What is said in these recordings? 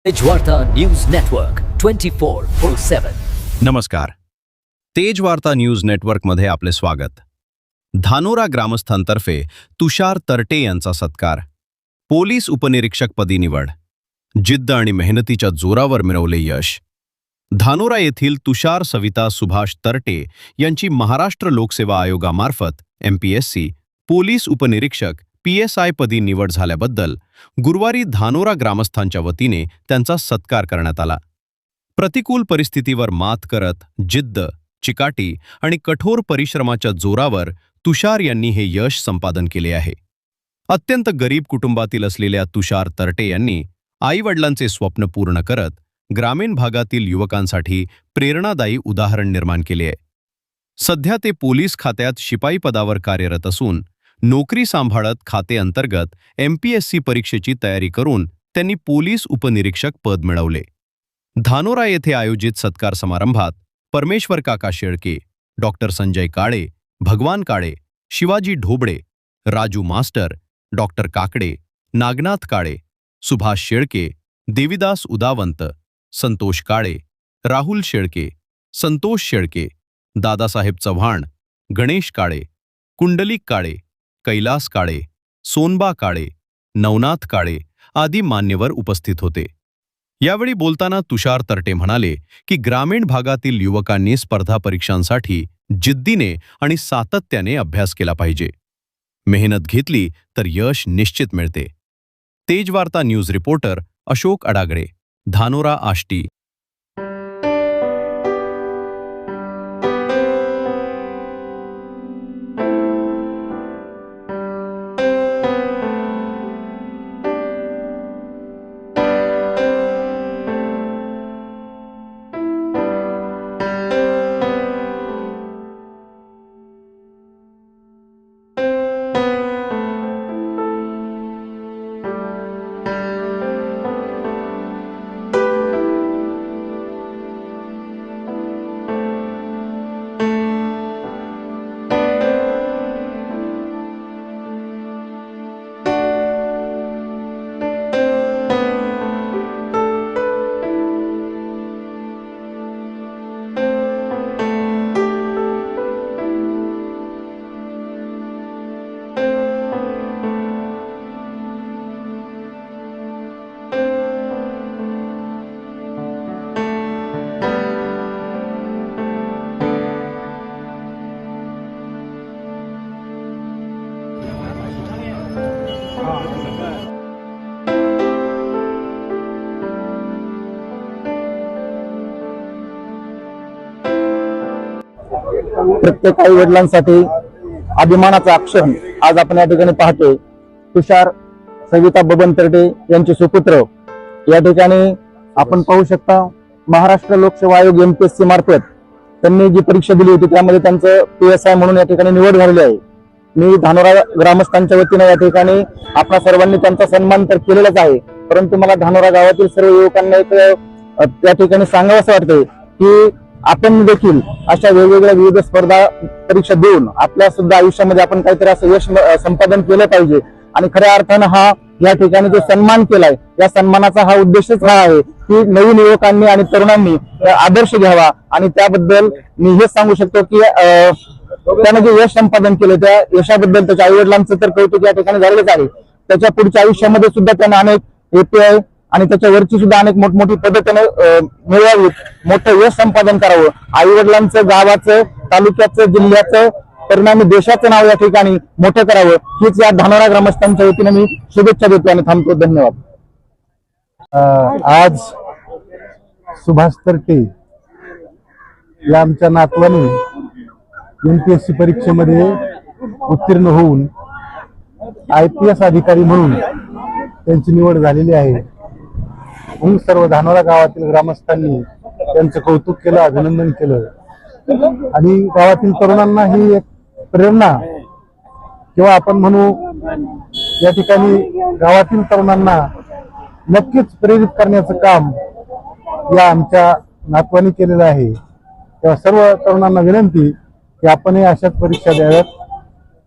Tejvarta news network 24/7. नमस्कार. Tejvarta news नेटवर्कमध्ये आपले स्वागत. धानोरा ग्रामस्थांतर्फे तुषार तरटे यांचा सत्कार. पोलीस उपनिरीक्षकपदी निवड. जिद्द आणि मेहनतीच्या जोरावर मिळवले यश. धानोरा येथील तुषार सविता सुभाष तरटे यांची महाराष्ट्र लोकसेवा आयोगामार्फत MPSC पोलीस उपनिरीक्षक PSI पदी निवड झाल्याबद्दल गुरुवारी धानोरा ग्रामस्थांच्या वतीने त्यांचा सत्कार करण्यात आला. प्रतिकूल परिस्थितीवर मात करत जिद्द, चिकाटी आणि कठोर परिश्रमाच्या जोरावर तुषार यांनी हे यश संपादन केले आहे. अत्यंत गरीब कुटुंबातील असलेल्या तुषार तरटे यांनी आई-वडिलांचे स्वप्न पूर्ण करत ग्रामीण भागातील युवकांसाठी प्रेरणादायी उदाहरण निर्माण केले आहे. सध्या ते पोलीस खात्यात शिपाई पदावर कार्यरत असून नोकरी सांभाळत खाते अंतर्गत MPSC परीक्षेची तयारी करून त्यांनी पोलीस उपनिरीक्षक पद मिळवले. धानोरा येथे आयोजित सत्कार समारंभात परमेश्वर काका शेळके, डॉक्टर संजय काळे, भगवान काळे, शिवाजी ढोबळे, राजू मास्टर, डॉक्टर काकडे, नागनाथ काळे, सुभाष शेळके, देविदास उदावंत, संतोष काळे, राहुल शेळके, संतोष शेळके, दादासाहेब चव्हाण, गणेश काळे, कुंडलिक काळे, कैलास काळे, सोनबा काळे, नवनाथ काळे आदी मान्यवर उपस्थित होते. यावेळी बोलताना तुषार तरटे म्हणाले की ग्रामीण भागातील युवकांनी स्पर्धा परीक्षांसाठी जिद्दीने आणि सातत्याने अभ्यास केला पाहिजे. मेहनत घेतली तर यश निश्चित मिळते. Tejvarta news reporter Ashok Adagale, Dhanora Ashti. प्रत्येक आई वडिलांसाठी अभिमानाचा क्षण आज आपण या ठिकाणी पाहतोय. तुषार सविता बबन तरटे यांचे सुपुत्र या ठिकाणी आपण पाहू शकता. महाराष्ट्र लोकसेवा आयोग MPSC मार्फत त्यांनी जी परीक्षा दिली होती त्यामध्ये त्यांचं PSI म्हणून या ठिकाणी निवड झालेली आहे. मी धानोरा ग्रामस्थांच्या वतीने या ठिकाणी आपल्या सर्वांनी त्यांचा सन्मान तर केलेलाच आहे, परंतु मला धानोरा गावातील सर्व युवकांना एक त्या ठिकाणी सांगावंसं वाटतंय की आपण देखील अशा वेगवेगळ्या विविध स्पर्धा परीक्षा देऊन आपल्या सुद्धा आयुष्यामध्ये आपण काहीतरी असं यश संपादन केलं पाहिजे. आणि खऱ्या अर्थानं हा या ठिकाणी जो सन्मान केलाय या सन्मानाचा हा उद्देशच हा आहे की नवीन युवकांनी आणि तरुणांनी आदर्श घ्यावा. आणि त्याबद्दल मी हेच सांगू शकतो की त्याने जे यश संपादन केलं त्या यशाबद्दल त्याच्या आई वडिलांचं तर कौतुक या ठिकाणी झालेलंच आहे. त्याच्या पुढच्या आयुष्यामध्ये सुद्धा त्याने अनेक API आणि त्याच्यावरची सुद्धा अनेक मोठमोठी पदं त्याने मिळवावीत, मोठं यश संपादन करावं. आई वडिलांचं, गावाचं, तालुक्याचं, जिल्ह्याचं, परिणामी देशाचं नाव या ठिकाणी मोठं करावं हीच या धानोरा ग्रामस्थांच्या वतीने मी शुभेच्छा देतो आणि थांबतो. धन्यवाद. आज सुभाष तरटे या आमच्या नातवाने MPSC परीक्षेमध्ये उत्तीर्ण होऊन IPS अधिकारी म्हणून त्यांची निवड झालेली आहे. म्हणून सर्व धानोरा गावातील ग्रामस्थांनी त्यांचं कौतुक केलं, अभिनंदन केलं. आणि गावातील तरुणांना ही एक प्रेरणा किंवा आपण म्हणू या ठिकाणी गावातील तरुणांना नक्कीच प्रेरित करण्याचं काम या आमच्या नातवानी केलेलं आहे. तेव्हा सर्व तरुणांना विनंती की आपणही अशाच परीक्षा द्याव्यात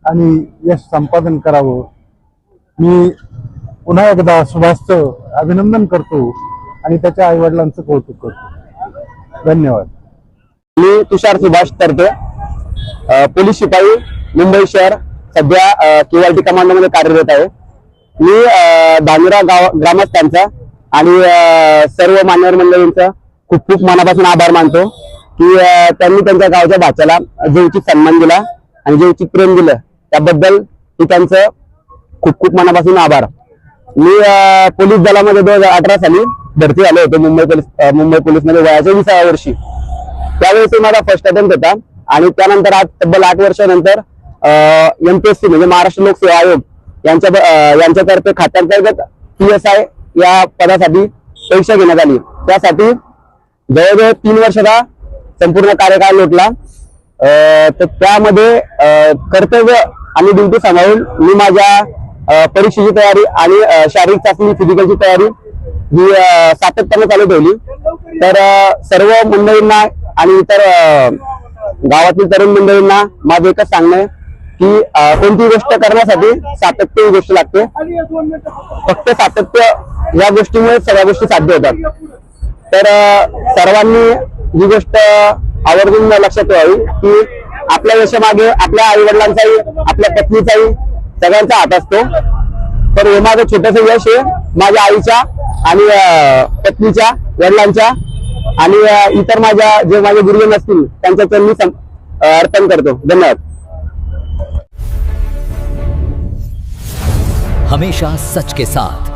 आणि यश संपादन करावं. मी पुन्हा एकदा सुभाषचं अभिनंदन करतो आणि त्याच्या आई वडिलांचं कौतुक करतो. धन्यवाद. मी तुषार सुभाष तरटे, पोलीस शिपाई, मुंबई शहर, सध्या केवायटी कमांडोमध्ये कार्यरत आहे. मी धानुरा ग्रामस्थांचा आणि सर्व मान्यवर मंडळींचा खूप खूप मनापासून आभार मानतो की त्यांनी त्यांच्या गावच्या भाच्याला जे उचित सन्मान दिला आणि जे उचित प्रेम दिलं त्याबद्दल मी त्यांचं खूप खूप मनापासून आभार. मी पोलीस दलामध्ये 2018 साली भरती झालो होतो मुंबई पोलीसमध्ये वयाच्या 20व्या वर्षी. त्यावेळेस माझा फर्स्ट अटेम्प्ट होता आणि त्यानंतर आज तब्बल 8 वर्षानंतर MPSC म्हणजे महाराष्ट्र लोकसेवा आयोग यांच्यातर्फे खात्यांतर्गत PSI या पदासाठी परीक्षा घेण्यात आली. त्यासाठी जवळजवळ 3 वर्षाचा संपूर्ण कार्यकाळ लोटला. तर त्यामध्ये कर्तव्य आणि ड्युटी सांभाळून मी माझ्या परीक्षेची तयारी आणि शारीरिक चाचणी फिजिकलची तयारी ही सातत्याने चालू ठेवली. तर सर्व मंडळींना आणि इतर गावातील तरुण मंडळींना माझं एकच सांगणं आहे की कोणती गोष्ट करण्यासाठी सातत्य ही गोष्ट लागते. फक्त सातत्य या गोष्टीमुळे सगळ्या गोष्टी साध्य होतात. तर सर्वांनी ही गोष्ट आवर्जून लक्षात ठेवावी की आपल्या यशामागे आपल्या आई वडिलांचाही आपल्या पत्नीचाही सगळ्यांचा हात असतो. तर हे माझं छोटंसं यश आहे माझ्या आईच्या आणि पत्नीच्या, वडिलांच्या आणि इतर जे माझे गुरुजन असतील त्यांच्या चरणी अर्पण करतो. धन्यवाद. हमेशा सच के साथ